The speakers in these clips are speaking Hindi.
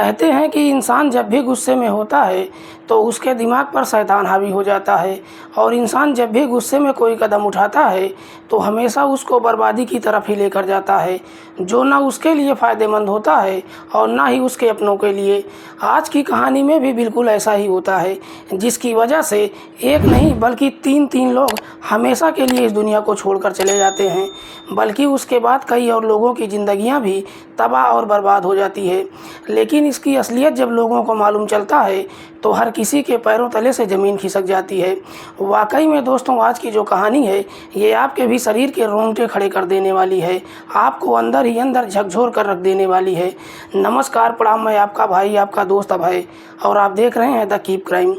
कहते हैं कि इंसान जब भी गुस्से में होता है तो उसके दिमाग पर शैतान हावी हो जाता है और इंसान जब भी गुस्से में कोई कदम उठाता है तो हमेशा उसको बर्बादी की तरफ ही लेकर जाता है, जो ना उसके लिए फ़ायदेमंद होता है और ना ही उसके अपनों के लिए। आज की कहानी में भी बिल्कुल ऐसा ही होता है, जिसकी वजह से एक नहीं बल्कि तीन लोग हमेशा के लिए इस दुनिया को छोड़कर चले जाते हैं, बल्कि उसके बाद कई और लोगों की ज़िंदगियां भी तबाह और बर्बाद हो जाती है। लेकिन इसकी असलियत जब लोगों को मालूम चलता है तो हर किसी के पैरों तले से ज़मीन खिसक जाती है। वाकई में दोस्तों, आज की जो कहानी है ये आपके भी शरीर के रोंगटे खड़े कर देने वाली है, आपको अंदर ही अंदर झकझोर कर रख देने वाली है। नमस्कार, प्रणाम, मैं आपका भाई, आपका दोस्त अभय, और आप देख रहे हैं द कीप क्राइम।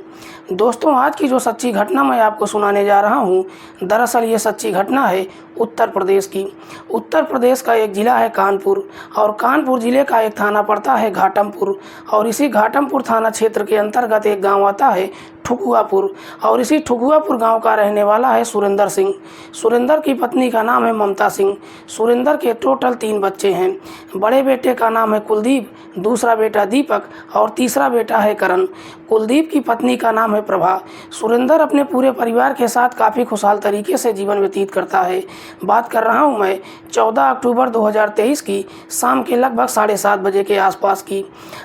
दोस्तों, आज की जो सच्ची घटना मैं आपको सुनाने जा रहा हूँ, दरअसल ये सच्ची घटना है उत्तर प्रदेश की। उत्तर प्रदेश का एक ज़िला है कानपुर, और कानपुर ज़िले का एक थाना पड़ता है घाटमपुर, और इसी घाटमपुर थाना क्षेत्र के अंतर्गत एक गांव आता है ठुकुआपुर, और इसी ठुकुआपुर गांव का रहने वाला है सुरेंद्र सिंह। सुरेंद्र की पत्नी का नाम है ममता सिंह। सुरेंद्र के टोटल 3 बच्चे हैं। बड़े बेटे का नाम है कुलदीप, दूसरा बेटा दीपक और तीसरा बेटा है करण। कुलदीप की पत्नी का नाम है प्रभा। सुरेंद्र अपने पूरे परिवार के साथ काफ़ी खुशहाल तरीके से जीवन व्यतीत करता है। बात कर रहा हूँ मैं 14 अक्टूबर 2023 की शाम के लगभग 7:30 बजे के आसपास की।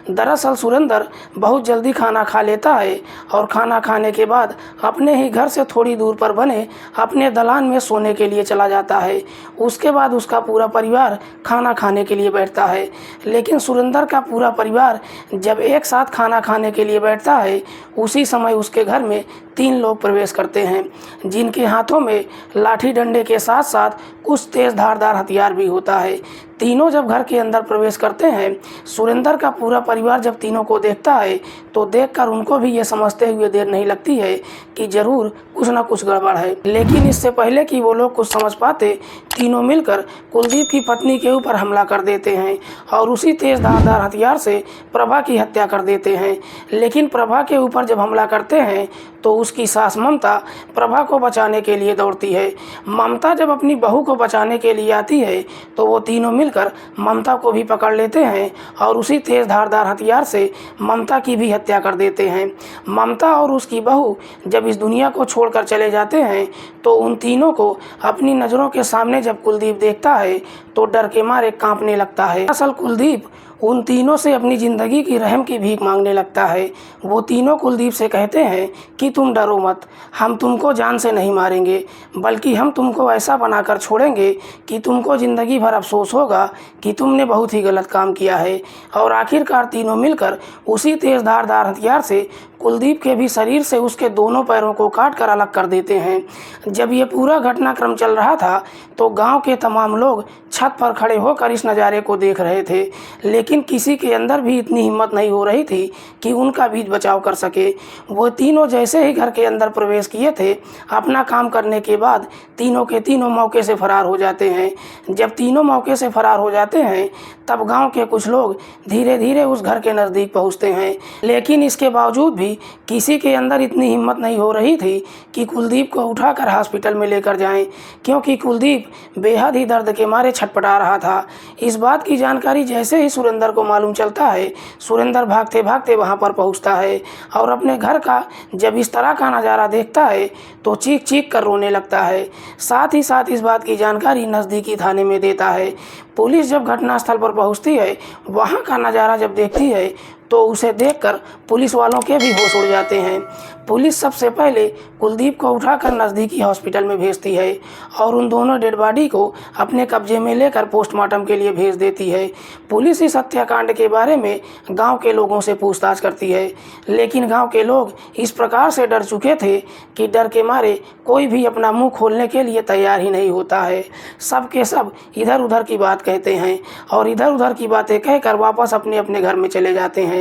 दरअसल सुरेंद्र बहुत जल्दी खाना खा लेता है और खाना खाने के बाद अपने ही घर से थोड़ी दूर पर बने अपने दलान में सोने के लिए चला जाता है। उसके बाद उसका पूरा परिवार खाना खाने के लिए बैठता है। लेकिन सुरेंद्र का पूरा परिवार जब एक साथ खाना खाने के लिए बैठता है, उसी समय उसके घर में 3 लोग प्रवेश करते हैं, जिनके हाथों में लाठी डंडे के साथ साथ कुछ तेज़ धारदार हथियार भी होता है। तीनों जब घर के अंदर प्रवेश करते हैं, सुरेंद्र का पूरा परिवार जब तीनों को देखता है तो देखकर उनको भी ये समझते हुए देर नहीं लगती है कि ज़रूर कुछ ना कुछ गड़बड़ है। लेकिन इससे पहले कि वो लोग कुछ समझ पाते, तीनों मिलकर कुलदीप की पत्नी के ऊपर हमला कर देते हैं और उसी तेज़ धारदार हथियार से प्रभा की हत्या कर देते हैं। लेकिन प्रभा के ऊपर जब हमला करते हैं तो उसकी सास ममता प्रभा को बचाने के लिए दौड़ती है। ममता जब अपनी बहू को बचाने के लिए आती है तो वो तीनों मिलकर ममता को भी पकड़ लेते हैं और उसी तेज़ धारदार हथियार से ममता की भी हत्या कर देते हैं। ममता और उसकी बहू जब इस दुनिया को छोड़कर चले जाते हैं तो उन तीनों को अपनी नज़रों के सामने जब कुलदीप देखता है तो डर के मारे कांपने लगता है। असल कुलदीप उन तीनों से अपनी ज़िंदगी की रहम की भीख मांगने लगता है। वो तीनों कुलदीप से कहते हैं कि तुम डरो मत, हम तुमको जान से नहीं मारेंगे, बल्कि हम तुमको ऐसा बनाकर छोड़ेंगे कि तुमको ज़िंदगी भर अफसोस होगा कि तुमने बहुत ही गलत काम किया है। और आखिरकार तीनों मिलकर उसी तेज़ धारदार हथियार से कुलदीप के भी शरीर से उसके दोनों पैरों को काट कर अलग कर देते हैं। जब ये पूरा घटनाक्रम चल रहा था तो गांव के तमाम लोग छत पर खड़े होकर इस नज़ारे को देख रहे थे, लेकिन किसी के अंदर भी इतनी हिम्मत नहीं हो रही थी कि उनका भी बचाव कर सके। वो तीनों जैसे ही घर के अंदर प्रवेश किए थे, अपना काम करने के बाद तीनों के तीनों मौके से फरार हो जाते हैं। जब तीनों मौके से फरार हो जाते हैं तब गांव के कुछ लोग धीरे धीरे उस घर के नज़दीक पहुंचते हैं, लेकिन इसके बावजूद भी किसी के अंदर इतनी हिम्मत नहीं हो रही थी कि कुलदीप को उठाकर हॉस्पिटल में लेकर जाएं, क्योंकि कुलदीप बेहद ही दर्द के मारे छटपटा रहा था। इस बात की जानकारी जैसे ही सुरेंद्र को मालूम चलता है, सुरेंद्र भागते भागते वहां पर पहुंचता है और अपने घर का जब इस तरह का नज़ारा देखता है तो चीख चीख कर रोने लगता है। साथ ही साथ इस बात की जानकारी नज़दीकी थाने में देता है। पुलिस जब घटनास्थल पर पहुंचती है, वहां का नज़ारा जब देखती है तो उसे देखकर पुलिस वालों के भी होश उड़ जाते हैं। पुलिस सबसे पहले कुलदीप को उठाकर नज़दीकी हॉस्पिटल में भेजती है और उन दोनों डेड बॉडी को अपने कब्जे में लेकर पोस्टमार्टम के लिए भेज देती है। पुलिस इस हत्याकांड के बारे में गांव के लोगों से पूछताछ करती है, लेकिन गांव के लोग इस प्रकार से डर चुके थे कि डर के मारे कोई भी अपना मुंह खोलने के लिए तैयार ही नहीं होता है। सब के सब इधर उधर की बात कहते हैं और इधर उधर की बातें कहकर वापस अपने अपने घर में चले जाते हैं।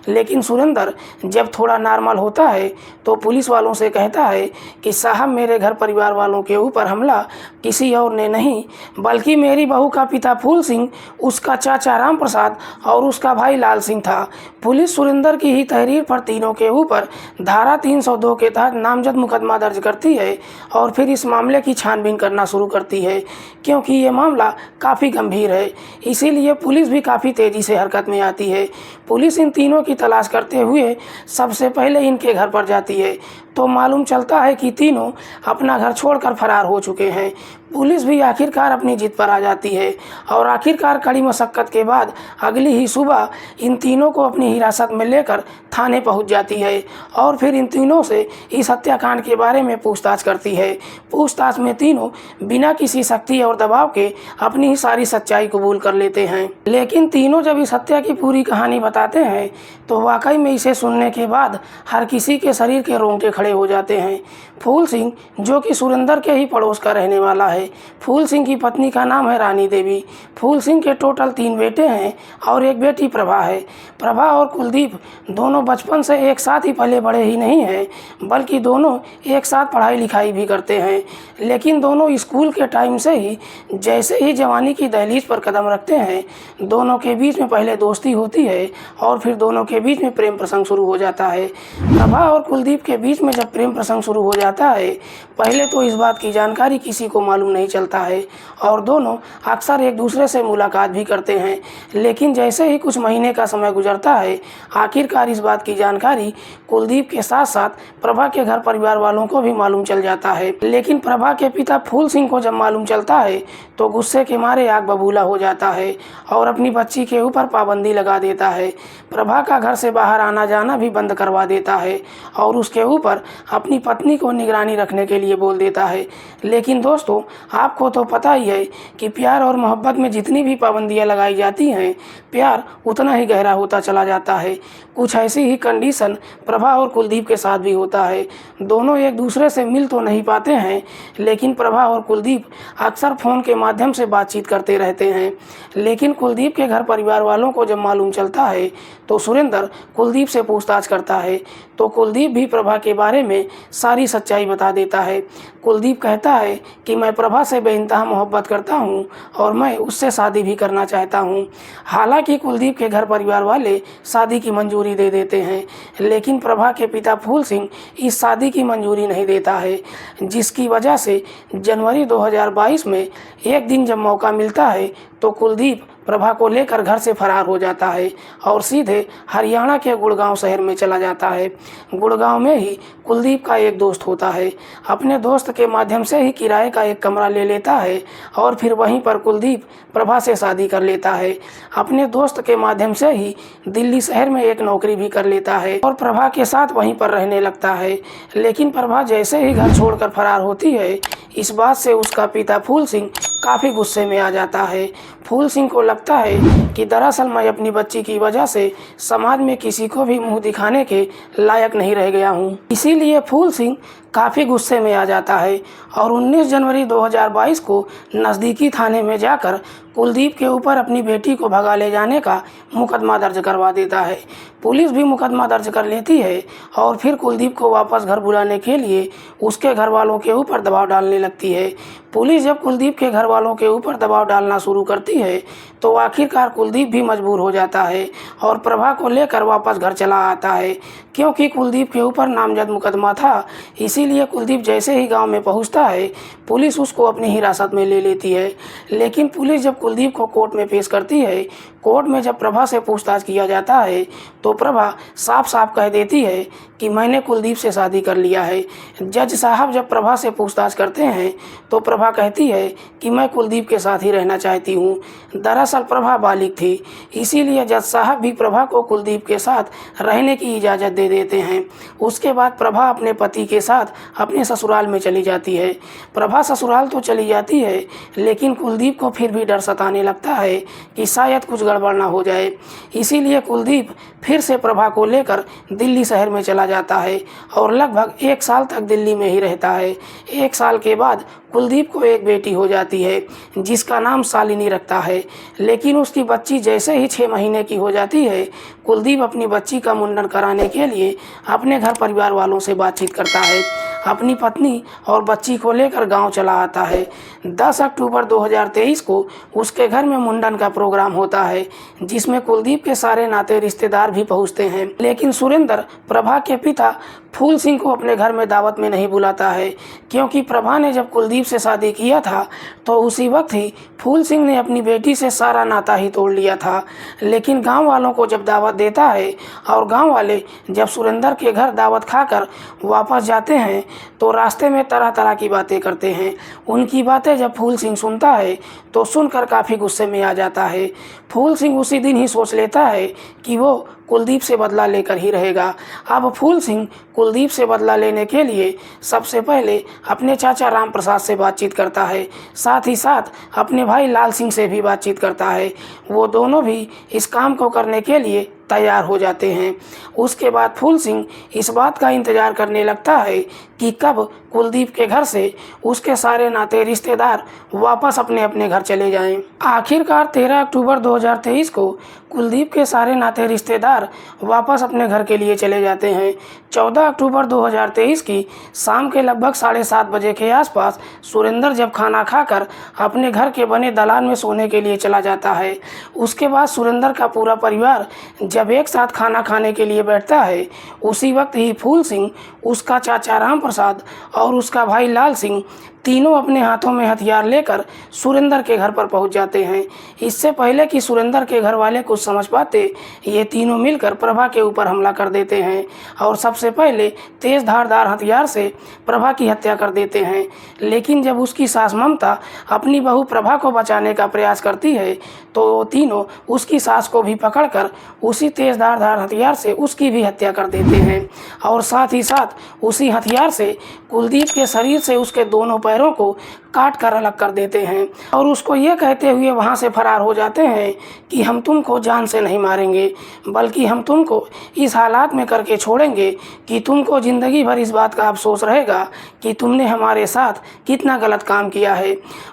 लेकिन सुरेंद्र जब थोड़ा नॉर्मल होता है तो पुलिस वालों से कहता है कि साहब मेरे घर परिवार वालों के ऊपर हमला किसी और ने नहीं बल्कि मेरी बहू का पिता फूल सिंह, उसका चाचा राम प्रसाद और उसका भाई लाल सिंह था। पुलिस सुरेंद्र की ही तहरीर पर तीनों के ऊपर धारा 302 के तहत नामजद मुकदमा दर्ज करती है और फिर इस मामले की छानबीन करना शुरू करती है, क्योंकि ये मामला काफ़ी गंभीर है। इसीलिए पुलिस भी काफ़ी तेज़ी से हरकत में आती है। पुलिस इन तीनों की तलाश करते हुए सबसे पहले इनके घर पर जाती है तो मालूम चलता है कि तीनों अपना घर छोड़कर फरार हो चुके हैं। पुलिस भी आखिरकार अपनी जिद पर आ जाती है और आखिरकार कड़ी मशक्क़त के बाद अगली ही सुबह इन तीनों को अपनी हिरासत में लेकर थाने पहुंच जाती है और फिर इन तीनों से इस हत्याकांड के बारे में पूछताछ करती है। पूछताछ में तीनों बिना किसी सख्ती और दबाव के अपनी ही सारी सच्चाई कबूल कर लेते हैं। लेकिन तीनों जब इस हत्या की पूरी कहानी बताते हैं तो वाकई में इसे सुनने के बाद हर किसी के शरीर के रोंगटे खड़े हो जाते हैं। फूल सिंह, जो कि सुरेंद्र के ही पड़ोस का रहने वाला है, फूल सिंह की पत्नी का नाम है रानी देवी। फूल सिंह के टोटल 3 बेटे हैं और एक बेटी प्रभा है। प्रभा और कुलदीप दोनों बचपन से एक साथ ही पले बड़े ही नहीं हैं बल्कि दोनों एक साथ पढ़ाई लिखाई भी करते हैं। लेकिन दोनों स्कूल के टाइम से ही जैसे ही जवानी की दहलीज पर कदम रखते हैं दोनों के बीच में पहले दोस्ती होती है और फिर दोनों के बीच में प्रेम प्रसंग शुरू हो जाता है। प्रभा और कुलदीप के बीच में जब प्रेम प्रसंग शुरू हो जाता है पहले तो इस बात की जानकारी किसी को मालूम नहीं चलता है और दोनों अक्सर एक दूसरे से मुलाकात भी करते हैं। लेकिन जैसे ही कुछ महीने का समय गुजरता है आखिरकार इस बात की जानकारी कुलदीप के साथ साथ प्रभा के घर परिवार वालों को भी मालूम चल जाता है। लेकिन प्रभा के पिता फूल सिंह को जब मालूम चलता है तो गुस्से के मारे आग बबूला हो जाता है और अपनी बच्ची के ऊपर पाबंदी लगा देता है। प्रभा का घर से बाहर आना जाना भी बंद करवा देता है और उसके ऊपर अपनी पत्नी को निगरानी रखने के लिए बोल देता है। लेकिन दोस्तों, आपको तो पता ही है कि प्यार और मोहब्बत में जितनी भी पाबंदियां लगाई जाती हैं प्यार उतना ही गहरा होता चला जाता है। कुछ ऐसी ही कंडीशन प्रभा और कुलदीप के साथ भी होता है। दोनों एक दूसरे से मिल तो नहीं पाते हैं लेकिन प्रभा और कुलदीप अक्सर फ़ोन के माध्यम से बातचीत करते रहते हैं। लेकिन कुलदीप के घर परिवार वालों को जब मालूम चलता है तो सुरेंद्र कुलदीप से पूछताछ करता है तो कुलदीप भी प्रभा के बारे में सारी सच्चाई बता देता है। कुलदीप कहता है कि मैं प्रभा से बेइंतहा मोहब्बत करता हूं और मैं उससे शादी भी करना चाहता हूं। हालांकि कुलदीप के घर परिवार वाले शादी की मंजूरी दे देते हैं लेकिन प्रभा के पिता फूल सिंह इस शादी की मंजूरी नहीं देता है, जिसकी वजह से जनवरी 2022 में एक दिन जब मौका मिलता है तो कुलदीप प्रभा को लेकर घर से फरार हो जाता है और सीधे हरियाणा के गुड़गांव शहर में चला जाता है। गुड़गांव में ही कुलदीप का एक दोस्त होता है। अपने दोस्त के माध्यम से ही किराए का एक कमरा ले लेता है और फिर वहीं पर कुलदीप प्रभा से शादी कर लेता है। अपने दोस्त के माध्यम से ही दिल्ली शहर में एक नौकरी भी कर लेता है और प्रभा के साथ वहीं पर रहने लगता है। लेकिन प्रभा जैसे ही घर छोड़कर फरार होती है इस बात से उसका पिता फूल सिंह काफ़ी गुस्से में आ जाता है। फूल सिंह को लगता है कि दरअसल मैं अपनी बच्ची की वजह से समाज में किसी को भी मुंह दिखाने के लायक नहीं रह गया हूँ। इसीलिए फूल सिंह काफ़ी गुस्से में आ जाता है और 19 जनवरी 2022 को नज़दीकी थाने में जाकर कुलदीप के ऊपर अपनी बेटी को भगा ले जाने का मुकदमा दर्ज करवा देता है। पुलिस भी मुकदमा दर्ज कर लेती है और फिर कुलदीप को वापस घर बुलाने के लिए उसके घर वालों के ऊपर दबाव डालने लगती है। पुलिस जब कुलदीप के घर वालों के ऊपर दबाव डालना शुरू करती है तो आखिरकार कुलदीप भी मजबूर हो जाता है और प्रभा को लेकर वापस घर चला आता है। क्योंकि कुलदीप के ऊपर नामजद मुकदमा था इसीलिए कुलदीप जैसे ही गांव में पहुंचता है पुलिस उसको अपनी हिरासत में ले लेती है। लेकिन पुलिस जब कुलदीप को कोर्ट में पेश करती है, कोर्ट में जब प्रभा से पूछताछ किया जाता है तो प्रभा साफ साफ कह देती है कि मैंने कुलदीप से शादी कर लिया है। जज साहब जब प्रभा से पूछताछ करते हैं तो प्रभा कहती है कि मैं कुलदीप के साथ ही रहना चाहती हूँ। दरअसल प्रभा बालिग थी इसीलिए जज साहब भी प्रभा को कुलदीप के साथ रहने की इजाज़त दे देते हैं। उसके बाद प्रभा अपने पति के साथ अपने ससुराल में चली जाती है। प्रभा ससुराल तो चली जाती है लेकिन कुलदीप को फिर भी डर सताने लगता है कि शायद कुछ गड़बड़ ना हो जाए। इसीलिए कुलदीप फिर से प्रभा को लेकर दिल्ली शहर में चला जाता है और लगभग 1 साल तक दिल्ली में ही रहता है। 1 साल के बाद कुलदीप को एक बेटी हो जाती है जिसका नाम शालिनी रखता है। लेकिन उसकी बच्ची जैसे ही 6 महीने की हो जाती है, कुलदीप अपनी बच्ची का मुंडन कराने के लिए अपने घर परिवार वालों से बातचीत करता है। अपनी पत्नी और बच्ची को लेकर गांव चला आता है। 10 अक्टूबर 2023 को उसके घर में मुंडन का प्रोग्राम होता है जिसमें कुलदीप के सारे नाते रिश्तेदार भी पहुंचते हैं। लेकिन सुरेंद्र प्रभा के पिता फूल सिंह को अपने घर में दावत में नहीं बुलाता है, क्योंकि प्रभा ने जब कुलदीप से शादी किया था तो उसी वक्त ही फूल सिंह ने अपनी बेटी से सारा नाता ही तोड़ लिया था। लेकिन गांव वालों को जब दावत देता है और गांव वाले जब सुरेंद्र के घर दावत खाकर वापस जाते हैं तो रास्ते में तरह तरह की बातें करते हैं। उनकी बातें जब फूल सिंह सुनता है तो सुनकर काफ़ी गुस्से में आ जाता है। फूल सिंह उसी दिन ही सोच लेता है कि वो कुलदीप से बदला लेकर ही रहेगा। अब फूल सिंह कुलदीप से बदला लेने के लिए सबसे पहले अपने चाचा राम प्रसाद से बातचीत करता है, साथ ही साथ अपने भाई लाल सिंह से भी बातचीत करता है। वो दोनों भी इस काम को करने के लिए तैयार हो जाते हैं। उसके बाद फूल सिंह इस बात का इंतज़ार करने लगता है कि कब कुलदीप के घर से उसके सारे नाते रिश्तेदार वापस अपने अपने घर चले जाएं। आखिरकार 13 अक्टूबर 2023 को कुलदीप के सारे नाते रिश्तेदार वापस अपने घर के लिए चले जाते हैं। 14 अक्टूबर 2023 की शाम के लगभग 7:30 बजे के आसपास सुरेंद्र जब खाना खाकर अपने घर के बने दलान में सोने के लिए चला जाता है, उसके बाद सुरेंद्र का पूरा परिवार जब एक साथ खाना खाने के लिए बैठता है, उसी वक्त ही फूल सिंह, उसका चाचा राम प्रसाद और उसका भाई लाल सिंह तीनों अपने हाथों में हथियार लेकर सुरेंद्र के घर पर पहुंच जाते हैं। इससे पहले कि सुरेंद्र के घर वाले कुछ समझ पाते, ये तीनों मिलकर प्रभा के ऊपर हमला कर देते हैं और सबसे पहले तेज़ धारदार हथियार से प्रभा की हत्या कर देते हैं। लेकिन जब उसकी सास ममता अपनी बहू प्रभा को बचाने का प्रयास करती है तो वो तीनों उसकी सास को भी पकड़कर उसी तेज़ धारदार हथियार से उसकी भी हत्या कर देते हैं और साथ ही साथ उसी हथियार से कुलदीप के शरीर से उसके दोनों पैरों को काट कर अलग कर देते हैं और उसको ये कहते हुए वहाँ से फरार हो जाते हैं कि हम तुमको जान से नहीं मारेंगे, बल्कि हम तुमको इस हालात में करके छोड़ेंगे कि तुमको ज़िंदगी भर इस बात का अफसोस रहेगा कि तुमने हमारे साथ कितना गलत काम किया है।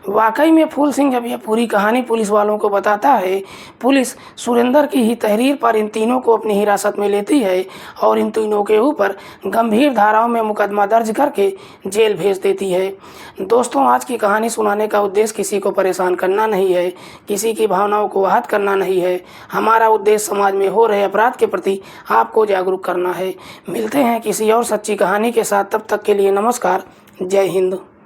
वाकई में फूल सिंह जब यह पूरी कहानी पुलिस वालों को बताता है, पुलिस सुरेंद्र की ही तहरीर पर इन तीनों को अपनी हिरासत में लेती है और इन तीनों के ऊपर गंभीर धाराओं में मुकदमा दर्ज करके जेल भेज देती है। दोस्तों, आज की कहानी सुनाने का उद्देश्य किसी को परेशान करना नहीं है, किसी की भावनाओं को आहत करना नहीं है। हमारा उद्देश्य समाज में हो रहे अपराध के प्रति आपको जागरूक करना है। मिलते हैं किसी और सच्ची कहानी के साथ, तब तक के लिए नमस्कार। जय हिंद।